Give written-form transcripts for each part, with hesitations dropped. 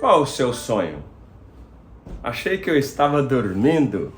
Qual o seu sonho? Achei que eu estava dormindo.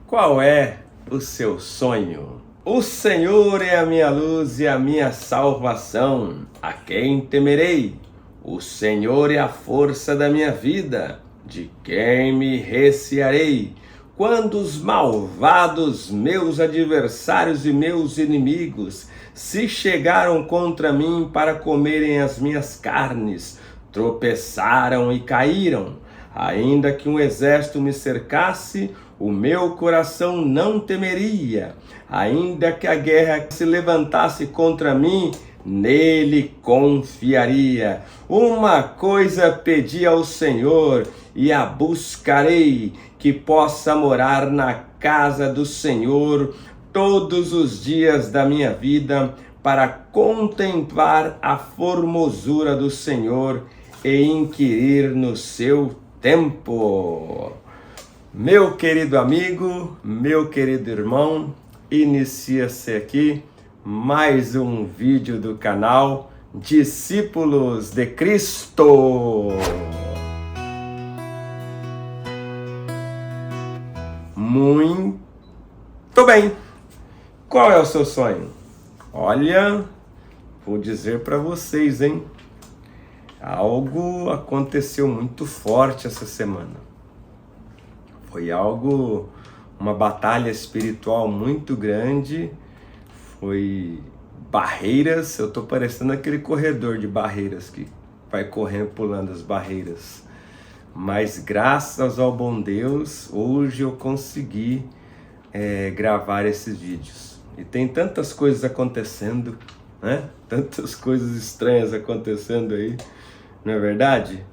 Qual é o seu sonho? O Senhor é a minha luz e a minha salvação. A quem temerei? O Senhor é a força da minha vida. De quem me recearei? Quando os malvados, meus adversários e meus inimigos, se chegaram contra mim para comerem as minhas carnes, tropeçaram e caíram. Ainda que um exército me cercasse, o meu coração não temeria. Ainda que a guerra se levantasse contra mim, nele confiaria. Uma coisa pedi ao Senhor e a buscarei, que possa morar na casa do Senhor todos os dias da minha vida, para contemplar a formosura do Senhor e inquirir no seu tempo. Meu querido amigo, meu querido irmão, inicia-se aqui mais um vídeo do canal Discípulos de Cristo. Muito bem. Qual é o seu sonho? Olha, vou dizer para vocês, hein? Algo aconteceu muito forte essa semana. Foi uma batalha espiritual muito grande. Foi barreiras. Eu tô parecendo aquele corredor de barreiras que vai correndo, pulando as barreiras. Mas graças ao bom Deus, hoje eu consegui gravar esses vídeos. E tem tantas coisas acontecendo, né? Tantas coisas estranhas acontecendo aí, não é verdade?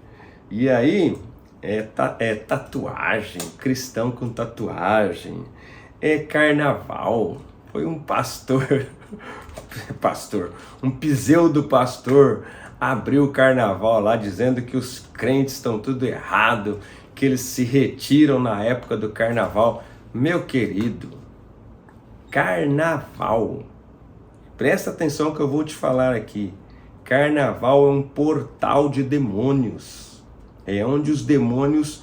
E aí, é tatuagem, cristão com tatuagem, é carnaval. Foi um um pseudo pastor abriu o carnaval lá dizendo que os crentes estão tudo errado, que eles se retiram na época do carnaval. Meu querido, carnaval, presta atenção que eu vou te falar aqui. Carnaval é um portal de demônios. É onde os demônios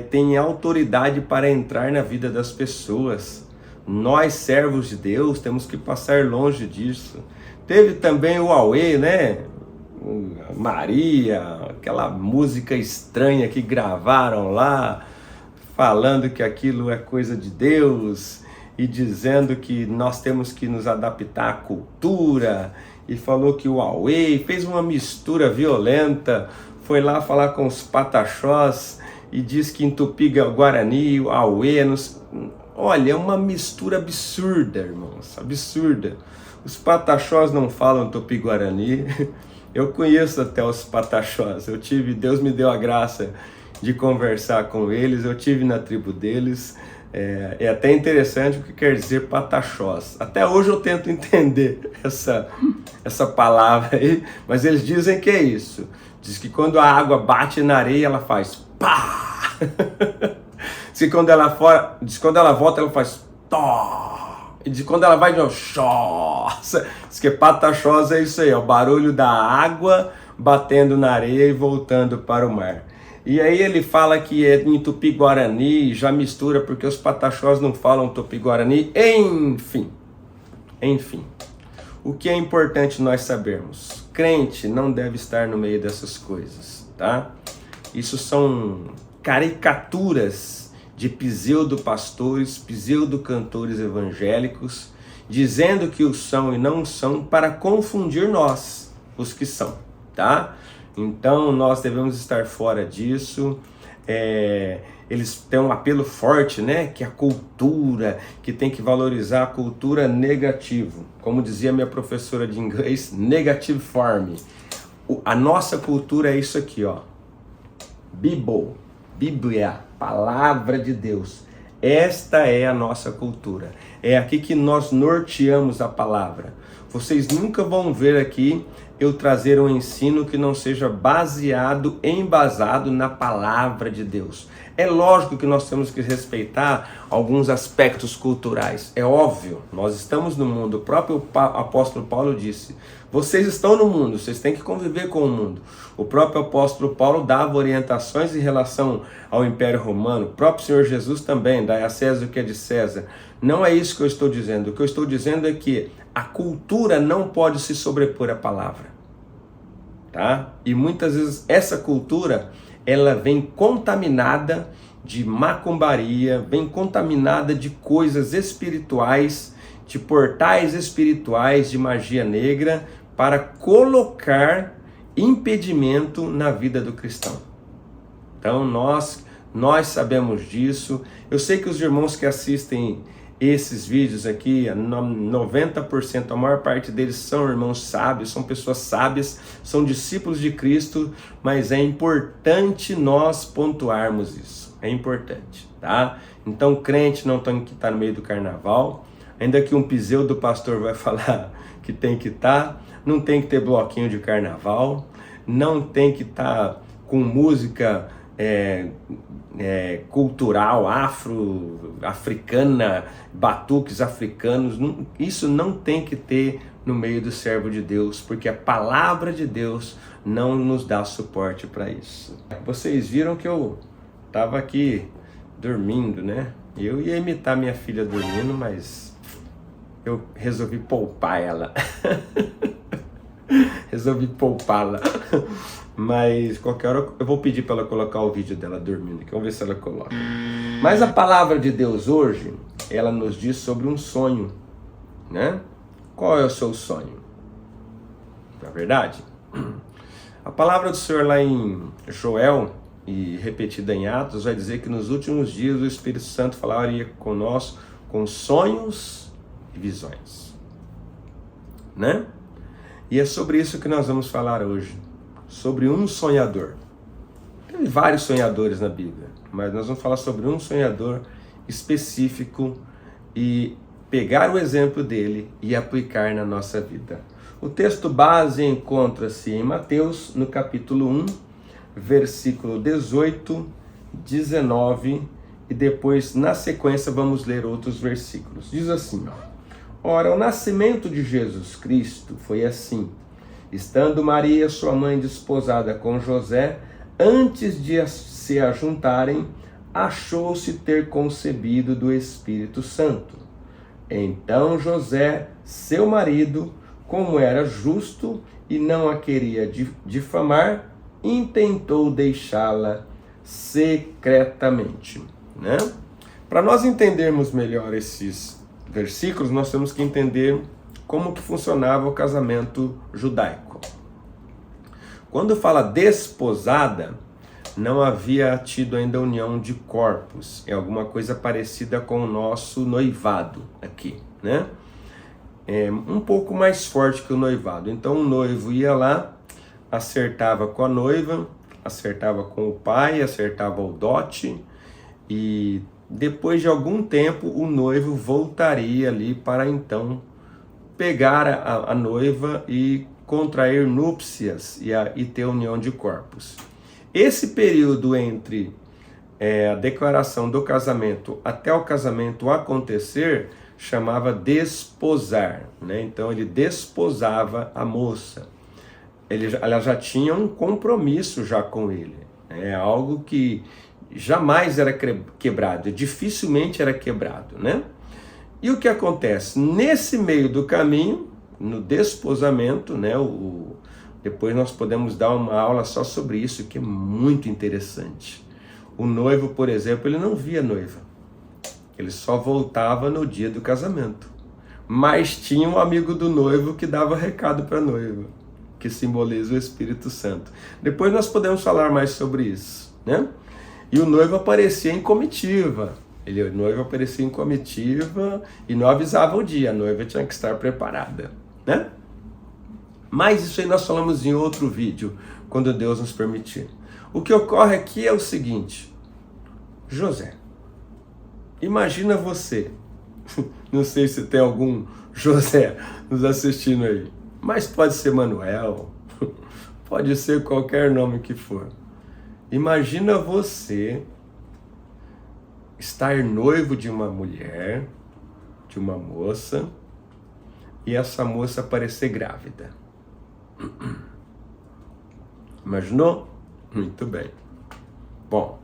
têm autoridade para entrar na vida das pessoas. Nós, servos de Deus, temos que passar longe disso. Teve também o Aue, né? Maria, aquela música estranha que gravaram lá, falando que aquilo é coisa de Deus e dizendo que nós temos que nos adaptar à cultura, e falou que o Aue fez uma mistura violenta, foi lá falar com os pataxós e diz que em Tupi-Guarani, o Aue, olha, é uma mistura absurda, irmãos, absurda. Os pataxós não falam Tupi-Guarani. Eu conheço até os pataxós, Deus me deu a graça de conversar com eles, eu tive na tribo deles. É até interessante o que quer dizer pataxós. Até hoje eu tento entender essa palavra aí, mas eles dizem que é isso. Diz que quando a água bate na areia, ela faz pá. Diz que quando ela volta, ela faz tó. E de quando ela vai de xó. Diz que pataxós é isso aí, o barulho da água batendo na areia e voltando para o mar. E aí ele fala que é em Tupi-Guarani, já mistura porque os pataxós não falam Tupi-Guarani, enfim. O que é importante nós sabermos? Crente não deve estar no meio dessas coisas, tá? Isso são caricaturas de pseudo-pastores, pseudo-cantores evangélicos, dizendo que o são e não são para confundir nós, os que são, tá? Então nós devemos estar fora disso. Eles têm um apelo forte, né? Que a cultura, que tem que valorizar a cultura negativo. Como dizia minha professora de inglês, negative form. A nossa cultura é isso aqui, ó. Bíblia, palavra de Deus. Esta é a nossa cultura. É aqui que nós norteamos a palavra. Vocês nunca vão ver aqui eu trazer um ensino que não seja embasado na palavra de Deus. É lógico que nós temos que respeitar alguns aspectos culturais. É óbvio, nós estamos no mundo. O próprio apóstolo Paulo disse, vocês estão no mundo, vocês têm que conviver com o mundo. O próprio apóstolo Paulo dava orientações em relação ao Império Romano. O próprio Senhor Jesus também, dá a César o que é de César. Não é isso que eu estou dizendo. O que eu estou dizendo é que a cultura não pode se sobrepor à palavra. Tá? E muitas vezes essa cultura, ela vem contaminada de macumbaria, vem contaminada de coisas espirituais, de portais espirituais, de magia negra, para colocar impedimento na vida do cristão. Então nós sabemos disso. Eu sei que os irmãos que assistem esses vídeos aqui, 90%, a maior parte deles são irmãos sábios, são pessoas sábias, são discípulos de Cristo, mas é importante nós pontuarmos isso, é importante, tá? Então crente não tem que estar no meio do carnaval, ainda que um pseudo pastor vai falar que tem que estar, não tem que ter bloquinho de carnaval, não tem que estar com música cultural, africana, batuques africanos, isso não tem que ter no meio do servo de Deus, porque a palavra de Deus não nos dá suporte para isso. Vocês viram que eu estava aqui dormindo, né? Eu ia imitar minha filha dormindo, mas eu resolvi poupar ela. Resolvi poupá-la. Mas qualquer hora eu vou pedir para ela colocar o vídeo dela dormindo, que vamos ver se ela coloca. Mas a palavra de Deus hoje, ela nos diz sobre um sonho, né? Qual é o seu sonho? Não é verdade? A palavra do Senhor lá em Joel, e repetida em Atos, vai dizer que nos últimos dias o Espírito Santo falaria conosco com sonhos e visões, né? E é sobre isso que nós vamos falar hoje. Sobre um sonhador. Tem vários sonhadores na Bíblia, mas nós vamos falar sobre um sonhador específico e pegar o exemplo dele e aplicar na nossa vida. O texto base encontra-se em Mateus, no capítulo 1, versículo 18, 19 e depois, na sequência, vamos ler outros versículos. Diz assim, ora, o nascimento de Jesus Cristo foi assim. Estando Maria, sua mãe, desposada com José, antes de se ajuntarem, achou-se ter concebido do Espírito Santo. Então José, seu marido, como era justo e não a queria difamar, intentou deixá-la secretamente. Né? Para nós entendermos melhor esses versículos, nós temos que entender como que funcionava o casamento judaico. Quando fala desposada, não havia tido ainda união de corpos. É alguma coisa parecida com o nosso noivado aqui, né? É um pouco mais forte que o noivado. Então o noivo ia lá, acertava com a noiva, acertava com o pai, acertava o dote, e depois de algum tempo o noivo voltaria ali para então pegar a noiva e contrair núpcias e ter união de corpos. Esse período entre a declaração do casamento até o casamento acontecer chamava desposar, né? Então ele desposava a moça. Ela já tinha um compromisso já com ele. É algo que jamais era quebrado, dificilmente era quebrado, né? E o que acontece? Nesse meio do caminho, no desposamento, né, depois nós podemos dar uma aula só sobre isso, que é muito interessante. O noivo, por exemplo, ele não via a noiva. Ele só voltava no dia do casamento. Mas tinha um amigo do noivo que dava recado para a noiva, que simboliza o Espírito Santo. Depois nós podemos falar mais sobre isso, né? E o noivo aparecia em comitiva. O noivo aparecia em comitiva e não avisava o dia, a noiva tinha que estar preparada, né? Mas isso aí nós falamos em outro vídeo, quando Deus nos permitir. O que ocorre aqui é o seguinte: José, imagina você Não sei se tem algum José nos assistindo aí. Mas pode ser Manuel, pode ser qualquer nome que for. Imagina você estar noivo de uma mulher, de uma moça, e essa moça aparecer grávida. Imaginou? Muito bem. Bom,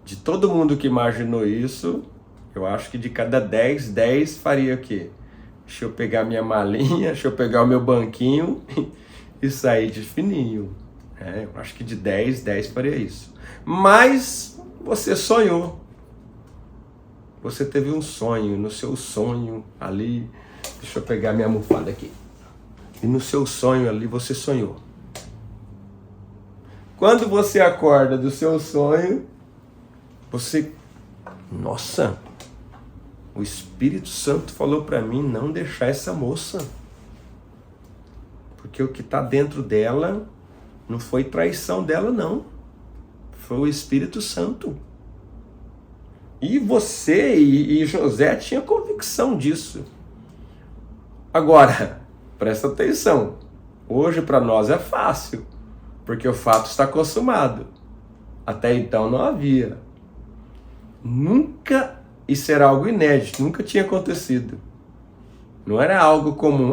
de todo mundo que imaginou isso, eu acho que de cada 10, 10 faria o quê? Deixa eu pegar minha malinha, deixa eu pegar o meu banquinho e sair de fininho. Eu acho que de 10, 10 faria isso. Mas você sonhou. Você teve um sonho, no seu sonho ali, deixa eu pegar minha almofada aqui. E no seu sonho ali você sonhou. Quando você acorda do seu sonho, você... Nossa, o Espírito Santo falou para mim não deixar essa moça. Porque o que está dentro dela não foi traição dela, não. Foi o Espírito Santo. E você e José tinham convicção disso. Agora, presta atenção. Hoje para nós é fácil, porque o fato está consumado. Até então não havia. Nunca, isso era algo inédito, nunca tinha acontecido. Não era algo comum.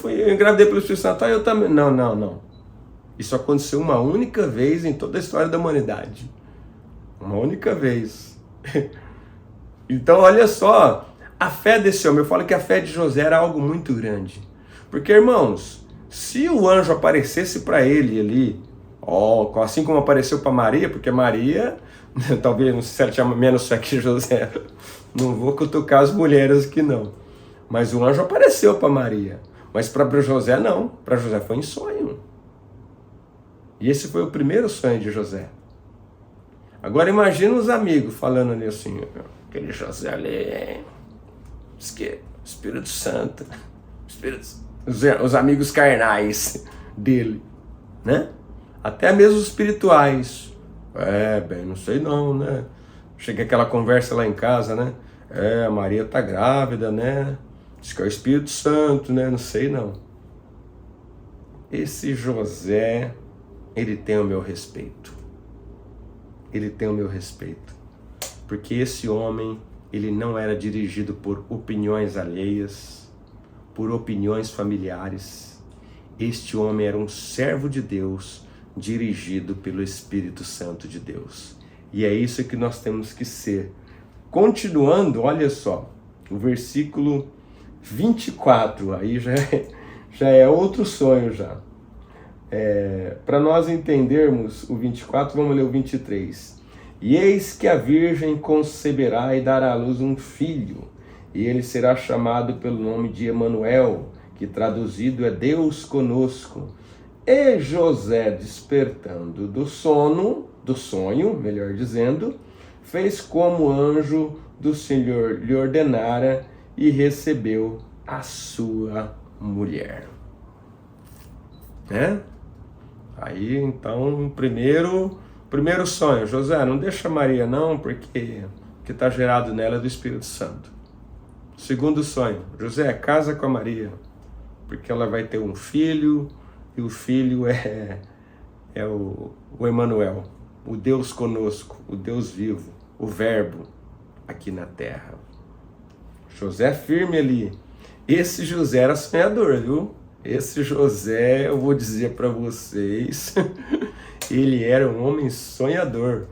Eu engravidei pelo Espírito Santo, eu também. Não. Isso aconteceu uma única vez em toda a história da humanidade. Uma única vez. Então, olha só, a fé desse homem, eu falo que a fé de José era algo muito grande. Porque, irmãos, se o anjo aparecesse para ele ali, assim como apareceu para Maria, porque Maria, talvez, não sei se ela tinha menos fé que José, não vou cutucar as mulheres aqui não, mas o anjo apareceu para Maria, mas para José não, para José foi em sonho. E esse foi o primeiro sonho de José. Agora imagina os amigos falando ali assim, aquele José ali, diz que Espírito Santo, os amigos carnais dele, né? Até mesmo os espirituais. Não sei não, né? Chega aquela conversa lá em casa, né? A Maria tá grávida, né? Diz que é o Espírito Santo, né? Não sei não. Esse José, ele tem o meu respeito. Ele tem o meu respeito. Porque esse homem, ele não era dirigido por opiniões alheias, por opiniões familiares. Este homem era um servo de Deus, dirigido pelo Espírito Santo de Deus. E é isso que nós temos que ser. Continuando, olha só, o versículo 24, aí já é outro sonho já. Para nós entendermos o 24, vamos ler o 23. E eis que a virgem conceberá e dará à luz um filho, e ele será chamado pelo nome de Emanuel, que traduzido é Deus conosco. E José, despertando do sonho, melhor dizendo, fez como o anjo do Senhor lhe ordenara e recebeu a sua mulher. Aí, então, primeiro sonho, José, não deixa Maria não, porque o que está gerado nela é do Espírito Santo. Segundo sonho, José, casa com a Maria, porque ela vai ter um filho, e o filho é o Emanuel, o Deus conosco, o Deus vivo, o Verbo aqui na terra. José firme ali. Esse José era sonhador, viu? Esse José, eu vou dizer para vocês, ele era um homem sonhador.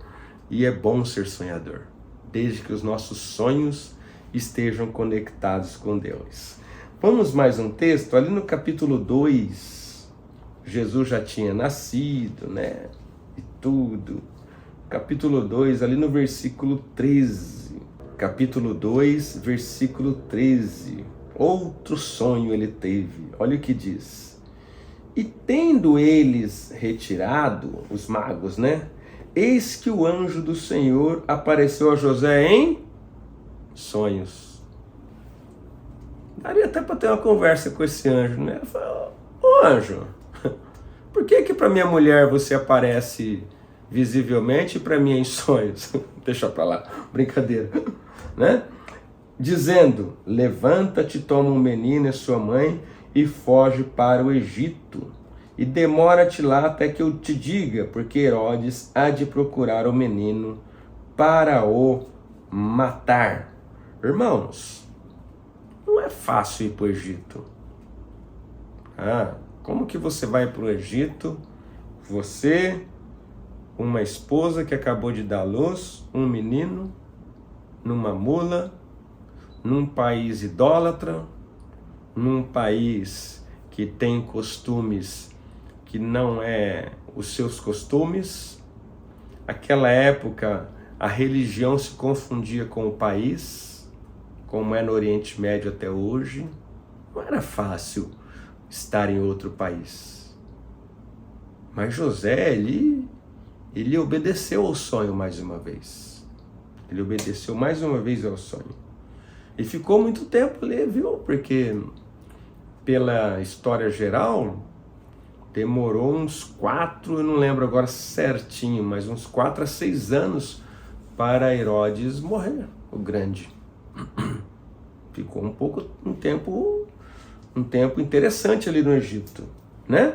E é bom ser sonhador, desde que os nossos sonhos estejam conectados com Deus. Vamos mais um texto, ali no capítulo 2, Jesus já tinha nascido, né? E tudo. Capítulo 2, ali no versículo 13. Capítulo 2, versículo 13. Outro sonho ele teve. Olha o que diz. E tendo eles retirado, os magos, né? Eis que o anjo do Senhor apareceu a José em sonhos. Daria até para ter uma conversa com esse anjo, né? Ele falou, ô anjo, por que para minha mulher você aparece visivelmente e para mim em sonhos? Deixa para lá, brincadeira, né? dizendo: levanta-te, toma um menino e sua mãe e foge para o Egito. E demora-te lá até que eu te diga, porque Herodes há de procurar o menino para o matar. Irmãos, não é fácil ir para o Egito. Como que você vai para o Egito? Você, uma esposa que acabou de dar à luz, um menino, numa mula, num país idólatra, num país que tem costumes que não é os seus costumes. Aquela época a religião se confundia com o país, como é no Oriente Médio até hoje. Não era fácil estar em outro país. Mas José, ele obedeceu ao sonho mais uma vez. Ele obedeceu mais uma vez ao sonho. E ficou muito tempo ali, viu? Porque pela história geral, demorou uns 4, eu não lembro agora certinho, mas uns 4 a 6 anos para Herodes morrer, o grande. Ficou um tempo interessante ali no Egito, né?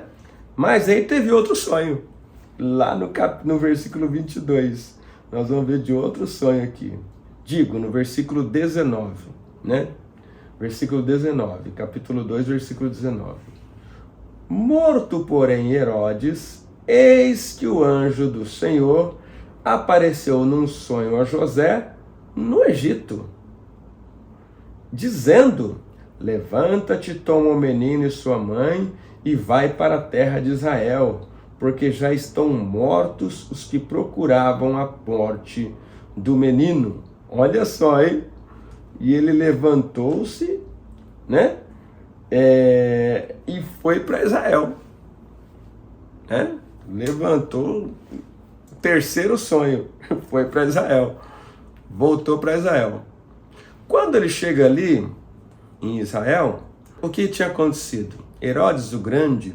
Mas aí teve outro sonho, lá no versículo 22. Nós vamos ver de outro sonho aqui. No versículo 19, né? Versículo 19, capítulo 2, versículo 19. Morto, porém, Herodes, eis que o anjo do Senhor apareceu num sonho a José no Egito, dizendo: levanta-te, toma o menino e sua mãe e vai para a terra de Israel, porque já estão mortos os que procuravam a morte do menino. Olha só, hein? E ele levantou-se, né? E foi para Israel, né? Levantou o terceiro sonho, foi para Israel, voltou para Israel. Quando ele chega ali em Israel, o que tinha acontecido? Herodes o Grande,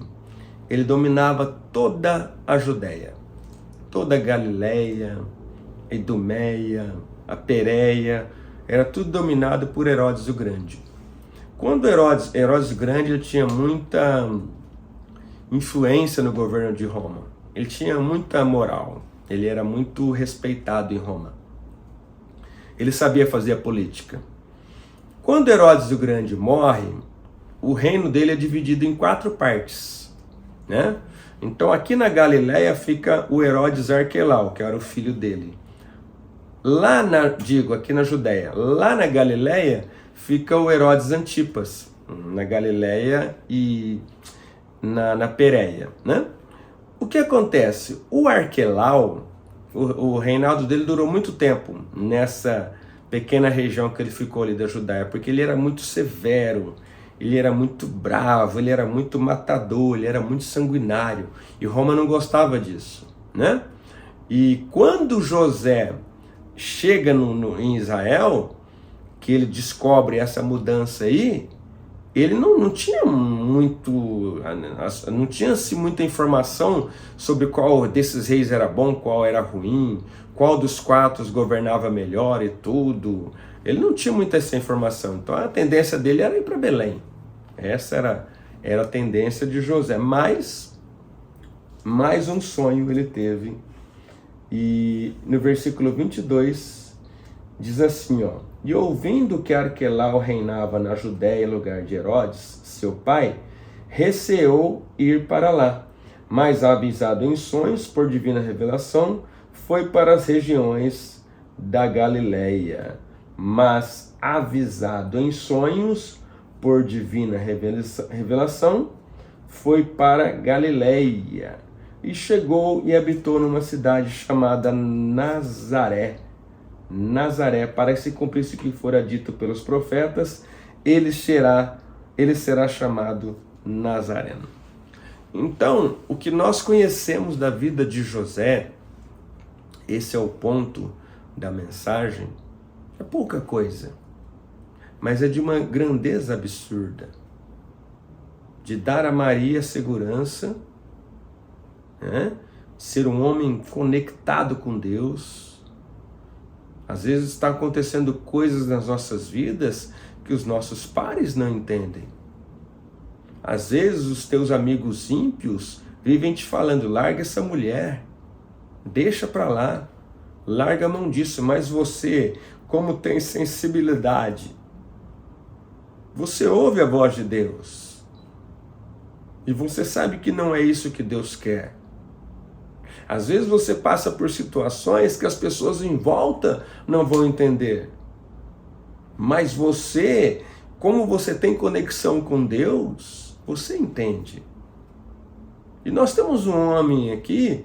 ele dominava toda a Judéia, toda a Galileia, Idumeia, a Pérea, era tudo dominado por Herodes o Grande. Quando Herodes o Grande, ele tinha muita influência no governo de Roma. Ele tinha muita moral. Ele era muito respeitado em Roma. Ele sabia fazer a política. Quando Herodes o Grande morre, o reino dele é dividido em 4 partes, né? Então aqui na fica o Herodes Arquelau, que era o filho dele. Aqui na Judéia, lá na Galileia fica o Herodes Antipas, na Galileia e na Pérea, né? O que acontece? O Arquelau, o reinado dele durou muito tempo nessa pequena região que ele ficou ali da Judéia, porque ele era muito severo, ele era muito bravo, ele era muito matador, ele era muito sanguinário, e Roma não gostava disso, né? E quando José chega em Israel, que ele descobre essa mudança aí, ele não tinha muita informação sobre qual desses reis era bom, qual era ruim, qual dos 4 governava melhor e tudo. Ele não tinha muita essa informação, então a tendência dele era ir para Belém. Essa era a tendência de José, mas mais um sonho ele teve. E no versículo 22 diz assim, ó: e ouvindo que Arquelau reinava na Judéia em lugar de Herodes, seu pai, receou ir para lá, mas avisado em sonhos por divina revelação, foi para as regiões da Galileia. Mas avisado em sonhos por divina revelação, foi para Galileia. E chegou e habitou numa cidade chamada Nazaré. Nazaré, para que se cumprisse o que fora dito pelos profetas, ele será chamado Nazareno. Então, o que nós conhecemos da vida de José, esse é o ponto da mensagem, é pouca coisa, mas é de uma grandeza absurda, de dar a Maria segurança, né? Ser um homem conectado com Deus, Às vezes está acontecendo coisas nas nossas vidas que os nossos pares não entendem. Às vezes os teus amigos ímpios vivem te falando, larga essa mulher, deixa para lá, larga a mão disso, mas você, como tem sensibilidade, você ouve a voz de Deus e você sabe que não é isso que Deus quer. Às vezes você passa por situações que as pessoas em volta não vão entender, mas você, como você tem conexão com Deus, você entende. E nós temos um homem aqui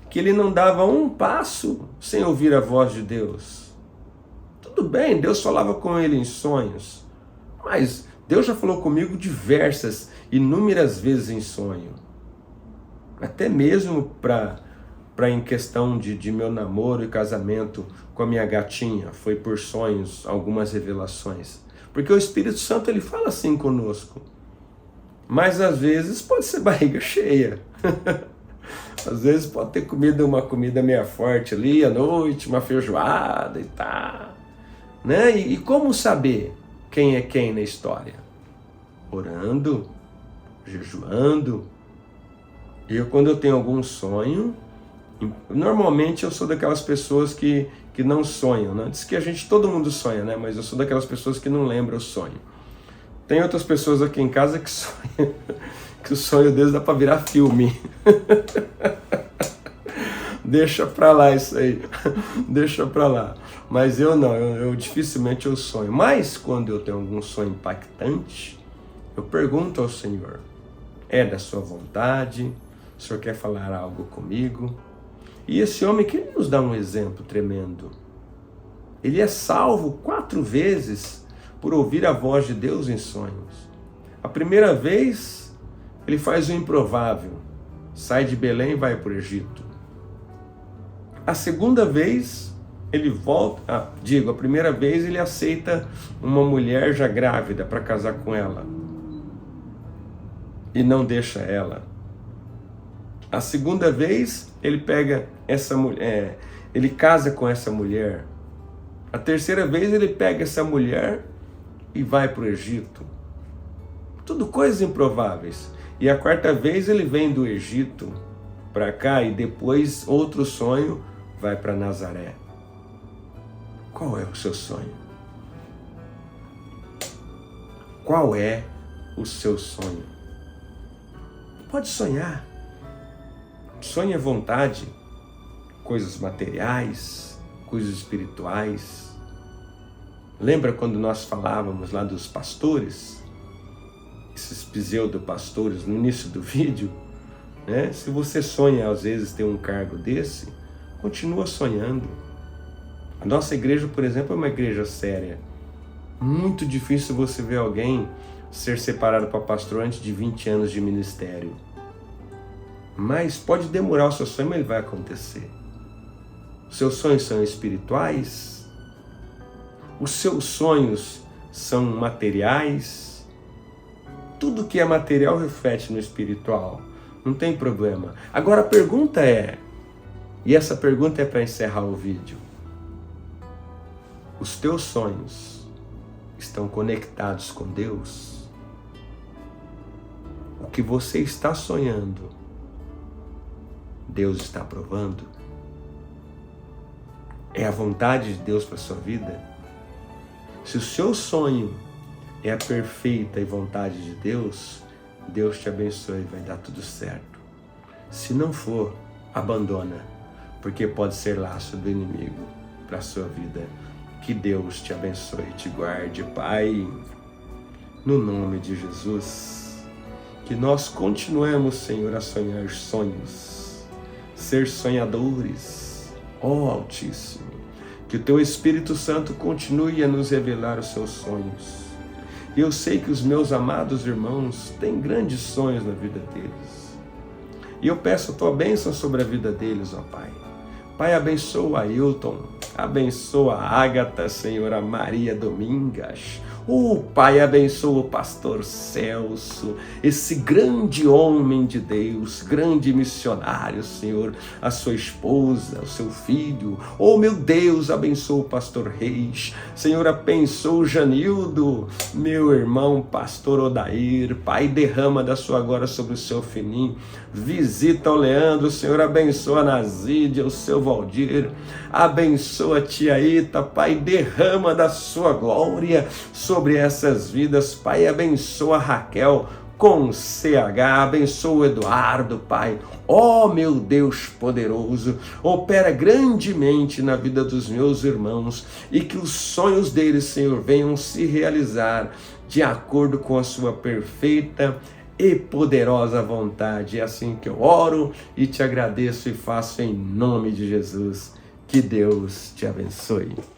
que ele não dava um passo sem ouvir a voz de Deus. Tudo bem, Deus falava com ele em sonhos, mas Deus já falou comigo inúmeras vezes em sonho. Até mesmo em questão de meu namoro e casamento com a minha gatinha, foi por sonhos, algumas revelações. Porque o Espírito Santo ele fala assim conosco. Mas às vezes pode ser barriga cheia. Às vezes pode ter comido uma comida meio forte ali à noite, uma feijoada e tal. Né? E como saber quem é quem na história? Orando, jejuando. Quando eu tenho algum sonho, normalmente eu sou daquelas pessoas que não sonham, né? Diz que todo mundo sonha, né? Mas eu sou daquelas pessoas que não lembram o sonho. Tem outras pessoas aqui em casa que sonham, que o sonho deles dá para virar filme. Deixa pra lá isso aí, deixa pra lá. Mas eu não, eu dificilmente eu sonho. Mas quando eu tenho algum sonho impactante, eu pergunto ao Senhor, é da sua vontade? O Senhor quer falar algo comigo? E esse homem que nos dá um exemplo tremendo. Ele é salvo 4 vezes por ouvir a voz de Deus em sonhos. A primeira vez, ele faz o improvável. Sai de Belém e vai para o Egito. A segunda vez, ele volta... a primeira vez ele aceita uma mulher já grávida para casar com ela. E não deixa ela. A segunda vez, ele pega essa mulher, ele casa com essa mulher. A terceira vez, ele pega essa mulher e vai para o Egito. Tudo coisas improváveis. E a quarta vez, ele vem do Egito para cá e depois, outro sonho, vai para Nazaré. Qual é o seu sonho? Qual é o seu sonho? Pode sonhar. Sonho é vontade, coisas materiais, coisas espirituais. Lembra quando nós falávamos lá dos pastores? Esses pseudo-pastores no início do vídeo, né? Se você sonha às vezes ter um cargo desse, continua sonhando. A nossa igreja, por exemplo, é uma igreja séria. Muito difícil você ver alguém ser separado para pastor antes de 20 anos de ministério. Mas pode demorar o seu sonho, mas ele vai acontecer. Os seus sonhos são espirituais? Os seus sonhos são materiais? Tudo que é material reflete no espiritual. Não tem problema. Agora a pergunta é, e essa pergunta é para encerrar o vídeo. Os teus sonhos estão conectados com Deus? O que você está sonhando, Deus está aprovando? É a vontade de Deus para a sua vida? Se o seu sonho é a perfeita vontade de Deus, Deus te abençoe e vai dar tudo certo. Se não for, abandona, porque pode ser laço do inimigo para a sua vida. Que Deus te abençoe e te guarde, Pai, no nome de Jesus. Que nós continuemos, Senhor, a sonhar sonhos, ser sonhadores, ó Altíssimo. Que o Teu Espírito Santo continue a nos revelar os seus sonhos. E eu sei que os meus amados irmãos têm grandes sonhos na vida deles. E eu peço a Tua bênção sobre a vida deles, ó Pai. Pai, abençoa a Ailton, abençoa a Ágata, Senhor, a Maria Domingas, Pai, abençoa o pastor Celso, esse grande homem de Deus, grande missionário, Senhor, a sua esposa, o seu filho. Meu Deus, abençoa o pastor Reis. Senhor, abençoa o Janildo, meu irmão, pastor Odair. Pai, derrama da sua glória sobre o seu Finim. Visita o Leandro, Senhor, abençoa a Nazídia, o seu Valdir. Abençoa a tia Ita, Pai, derrama da sua glória sobre essas vidas. Pai, abençoa a Raquel com CH, abençoa o Eduardo, Pai. Meu Deus poderoso, opera grandemente na vida dos meus irmãos e que os sonhos deles, Senhor, venham se realizar de acordo com a sua perfeita e poderosa vontade. É assim que eu oro e te agradeço e faço em nome de Jesus. Que Deus te abençoe.